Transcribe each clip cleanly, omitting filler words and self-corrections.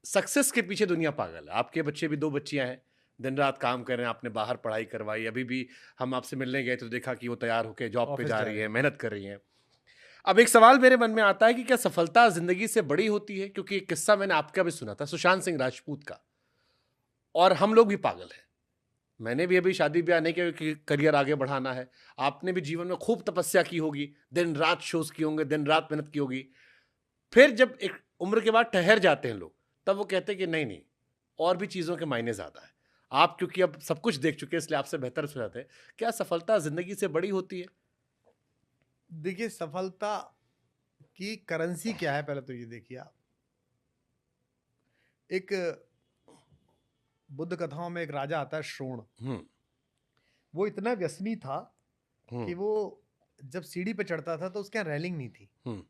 Success के पीछे दुनिया पागल है। आपके बच्चे भी 2 बच्चियाँ हैं, दिन-रात काम कर रहे हैं, आपने बाहर पढ़ाई करवाई, अभी भी हम आपसे मिलने गए तो देखा कि वो तैयार होके जॉब पे ऑफिस जा जा रही रहे हैं, हैं। मेहनत कर रही हैं। अब एक सवाल मेरे मन में आता है कि क्या सफलता ज़िंदगी से बड़ी होती है? क्योंकि एक किस्सा मैंने आपका भी सुना था, सुशांत सिंह राजपूत का, और हम लोग भी पागल हैं। मैंने भी अभी शादी-ब्याह नहीं किया क्योंकि करियर आगे बढ़ाना है। आपने भी जीवन में खूब तपस्या की होगी, दिन-रात शोज़ किए होंगे, दिन-रात मेहनत की होगी। फिर जब एक उम्र के बाद ठहर जाते हैं लोग, तब वो कहते हैं कि नहीं, नहीं, और भी चीज़ों के मायने ज़्यादा है। आप क्योंकि अब सब कुछ देख चुके हैं इसलिए आपसे बेहतर सुझाते हैं। क्या सफलता ज़िंदगी से बड़ी होती है? देखिए, सफलता की करेंसी क्या है, पहले तो ये देखिए आप। एक बुद्ध कथाओं में एक राजा आता है, श्रोण। हुँ, वो इतना व्यसनी था हुँ, कि वो जब सीढ़ी पे चढ़ता था तो उसके यहाँ रेलिंग नहीं थी। हुँ,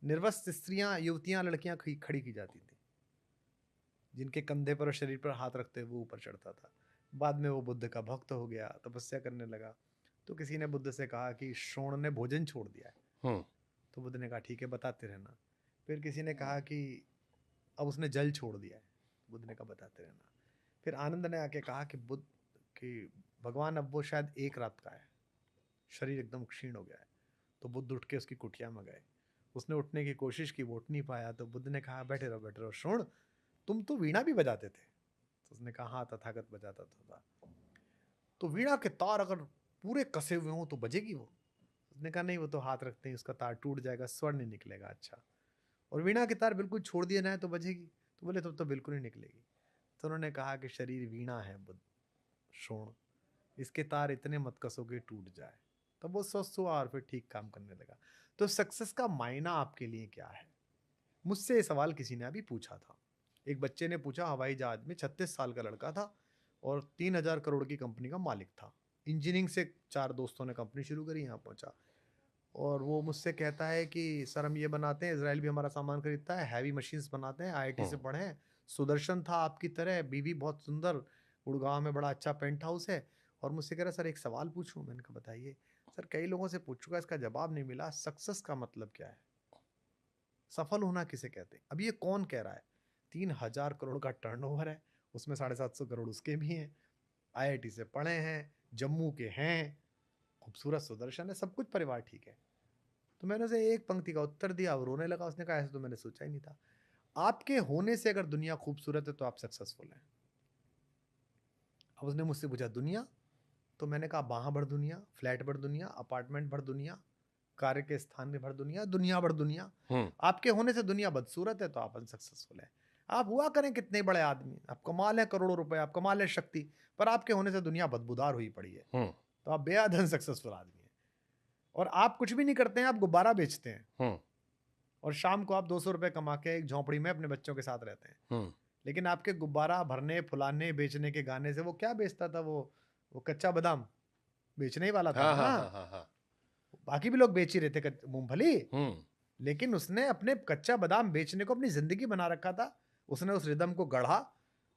निर्वस्त्र स्त्रियां, युवतियां, लड़कियां खड़ी की जाती थी, जिनके कंधे पर और शरीर पर हाथ रखते हुए वो ऊपर चढ़ता था। बाद में वो बुद्ध का भक्त हो गया, तपस्या करने लगा। तो किसी ने बुद्ध से कहा कि श्रोण ने भोजन छोड़ दिया है। हुँ, तो बुद्ध ने कहा ठीक है, बताते रहना। फिर किसी ने कहा कि अब उसने जल छोड़ दिया है। बुद्ध ने कहा बताते रहना। फिर आनंद ने आके कहा कि बुद्ध कि भगवान अब वो शायद एक रात का है, शरीर एकदम क्षीण हो गया है। तो बुद्ध उठ के उसकी कुटिया में गए। उसने उठने की कोशिश की, वो उठ नहीं पाया। तो बुद्ध ने कहा बैठे रहो श्रोण, तुम तो वीणा भी बजाते थे। तो उसने कहा हाँ, तथागत बजाता था। तो वीणा के तार अगर पूरे कसे हुए हों तो बजेगी वो? उसने कहा नहीं, वो तो हाथ रखते ही उसका तार टूट जाएगा, स्वर नहीं निकलेगा अच्छा। और वीणा के तार बिल्कुल छोड़ दिए ना है तो बजेगी? तो बोले तब तो बिल्कुल नहीं निकलेगी। तो उन्होंने कहा कि शरीर वीणा है बुद्ध, श्रोण, इसके तार इतने मत कसो कि टूट जाए। तब वो स्वस्थ हुआ और फिर ठीक काम करने लगा। तो सक्सेस का मायना आपके लिए क्या है? मुझसे ये सवाल किसी ने अभी पूछा था। एक बच्चे ने पूछा, हवाई जहाज में 36 साल का लड़का था और 3,000 करोड़ की कंपनी का मालिक था। इंजीनियरिंग से 4 दोस्तों ने कंपनी शुरू करी, यहाँ पहुंचा। और वो मुझसे कहता है कि सर हम ये बनाते हैं, इजराइल भी हमारा सामान खरीदता है, हैवी मशीन्स बनाते हैं, आईआईटी हुँ। से पढ़े हैं, सुदर्शन था आपकी तरह, बीवी बहुत सुंदर, गुड़गांव में बड़ा अच्छा पेंट हाउस है। और मुझसे कह रहा सर एक सवाल पूछूं? मैंने कहा बताइए। सर कई लोगों से पूछ चुका, इसका जवाब नहीं मिला, सक्सेस का मतलब क्या है, सफल होना किसे कहते हैं? अब ये कौन कह रहा है? 3,000 करोड़ का टर्नओवर है, उसमें 750 करोड़ उसके भी हैं, आईआईटी से पढ़े हैं, जम्मू के हैं, खूबसूरत सुदर्शन है, सब कुछ परिवार ठीक है। तो मैंने उसे एक पंक्ति का उत्तर दिया, वो रोने लगा। उसने कहा ऐसा तो मैंने सोचा ही नहीं था। आपके होने से अगर दुनिया खूबसूरत है तो आप सक्सेसफुल हैं। अब उसने मुझसे पूछा दुनिया? तो मैंने कहा वहां भर दुनिया, फ्लैट भर दुनिया, अपार्टमेंट भर दुनिया, कार्य के स्थान में भर दुनिया, दुनिया भर दुनिया। हुँ, आपके होने से दुनिया बदसूरत है तो आप अनसक्सेसफुल है। आप हुआ करें कितने बड़े आदमी, आप कमा लें करोड़ों रुपए, आप कमा लें शक्ति, पर आपके होने से दुनिया बदबूदार हुई पड़ी है, हुँ, तो आप बेहद अनसक्सेसफुल आदमी हैं। और आप कुछ भी नहीं करते हैं, आप गुब्बारा बेचते हैं हुँ, और शाम को आप 200 रुपए कमा के एक झोंपड़ी में अपने बच्चों के साथ रहते हैं। हुँ। लेकिन आपके गुब्बारा भरने, फुलाने, बेचने के गाने से वो क्या बेचता था? वो कच्चा बादाम बेचने ही वाला था हाँ, ना। हाँ, हाँ, हाँ, हाँ। बाकी भी लोग बेच ही रहे थे मूंगफली, हुँ, लेकिन उसने अपने कच्चा बादाम बेचने को अपनी जिंदगी बना रखा था। उसने उस रिदम को गढ़ा,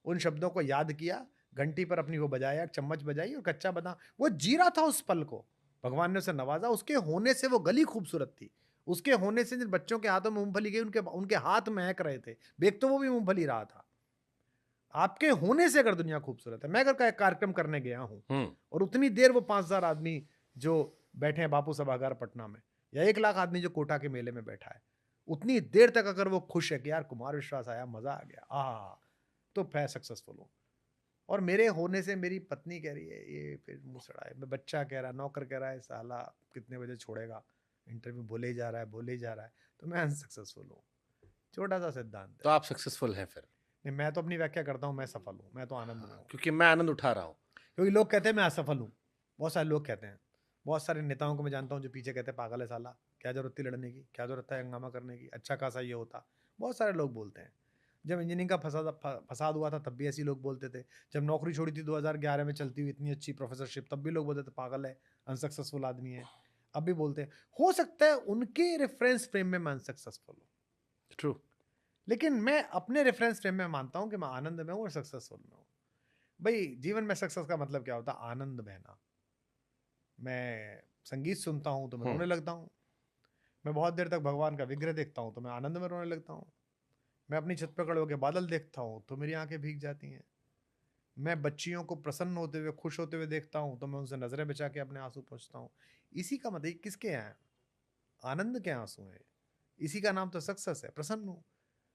उन शब्दों को याद किया, घंटी पर अपनी वो बजाया, चम्मच बजाई और कच्चा बादाम, वो जी रहा था उस पल को। भगवान ने उसे नवाजा, उसके होने से वो गली खूबसूरत थी। उसके होने से जिन बच्चों के हाथों में मूंगफली गई, उनके उनके हाथ महक रहे थे। बेच तो वो भी मूंगफली रहा था। आपके होने से अगर दुनिया खूबसूरत है, मैं अगर कार्यक्रम करने गया हूं हुँ। और उतनी देर वो 5,000 आदमी जो बैठे हैं बापू सभागार पटना में, या 1 लाख आदमी जो कोटा के मेले में बैठा है, उतनी देर तक अगर वो खुश है कि यार कुमार विश्वास आया, मजा आ गया, तो मैं सक्सेसफुल हूँ। और मेरे होने से मेरी पत्नी कह रही है, ये फिर मुंह सड़ा है, मैं बच्चा कह रहा है, नौकर कह रहा है साला कितने बजे छोड़ेगा, इंटरव्यू बोले ही जा रहा है, बोले ही जा रहा है, तो मैं अनसक्सेसफुल हूँ। छोटा सा सिद्धांत तो है। आप सक्सेसफुल हैं फिर, नहीं, मैं तो अपनी व्याख्या करता हूँ, मैं सफल हूँ, मैं तो आनंद में हूँ। क्योंकि मैं आनंद उठा रहा हूँ। क्योंकि लोग कहते हैं मैं असफल हूँ, बहुत सारे लोग कहते हैं। बहुत सारे नेताओं को मैं जानता हूँ जो पीछे कहते हैं पागल है साला, क्या जरूरत थी लड़ने की, क्या जरूरत है हंगामा करने की, अच्छा खासा ये होता। बहुत सारे लोग बोलते हैं। जब इंजीनियरिंग का फसाद हुआ था तब भी ऐसे लोग बोलते थे। जब नौकरी छोड़ी थी 2011 में चलती हुई इतनी अच्छी प्रोफेसरशिप, तब भी लोग बोलते थे पागल है, अनसक्सेसफुल आदमी है। अब भी बोलते हैं। हो सकता है उनके रेफरेंस फ्रेम में मैं अनसक्सेसफुल हूँ, ट्रू। लेकिन मैं अपने रेफरेंस फ्रेम में मानता हूँ कि मैं आनंद में हूँ और सक्सेसफुल में हूँ। भाई जीवन में सक्सेस का मतलब क्या होता है? आनंद बहना। मैं संगीत सुनता हूँ तो मैं हुँ, रोने लगता हूँ। मैं बहुत देर तक भगवान का विग्रह देखता हूँ तो मैं आनंद में रोने लगता हूँ। मैं अपनी छत पर खड़े होकर बादल देखता हूँ तो मेरी आंखें भीग जाती हैं। मैं बच्चियों को प्रसन्न होते हुए, खुश होते हुए देखता हूँ तो मैं उनसे नजरें बचा के अपने आंसू पोंछता हूँ। इसी का मतलब, ये किसके हैं? आनंद के आंसू हैं। इसी का नाम तो सक्सेस है, प्रसन्न हूँ।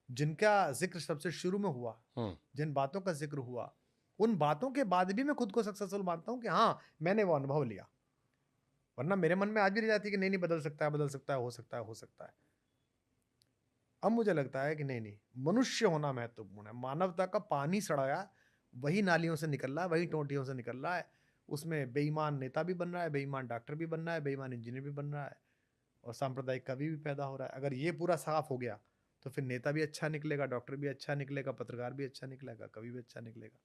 जिनका जिक्र सबसे शुरू में हुआ, जिन बातों का जिक्र हुआ, उन बातों के बाद भी मैं खुद को सक्सेसफुल मानता हूँ कि हाँ, मैंने वो अनुभव लिया। वरना मेरे मन में आज भी रह जाती है कि नहीं नहीं, बदल सकता है, बदल सकता है, हो सकता है, हो सकता है। अब मुझे लगता है कि नहीं नहीं, मनुष्य होना महत्वपूर्ण है। मानवता का पानी सड़ाया वही नालियों से निकल रहा है, वही टोंटियों से निकल रहा है। उसमें बेईमान नेता भी बन रहा है, बेईमान डॉक्टर भी बन रहा है, बेईमान इंजीनियर भी बन रहा है, और सांप्रदायिक कवि भी पैदा हो रहा है। अगर ये पूरा साफ हो गया तो फिर नेता भी अच्छा निकलेगा, डॉक्टर भी अच्छा निकलेगा, पत्रकार भी अच्छा निकलेगा, कवि भी अच्छा निकलेगा।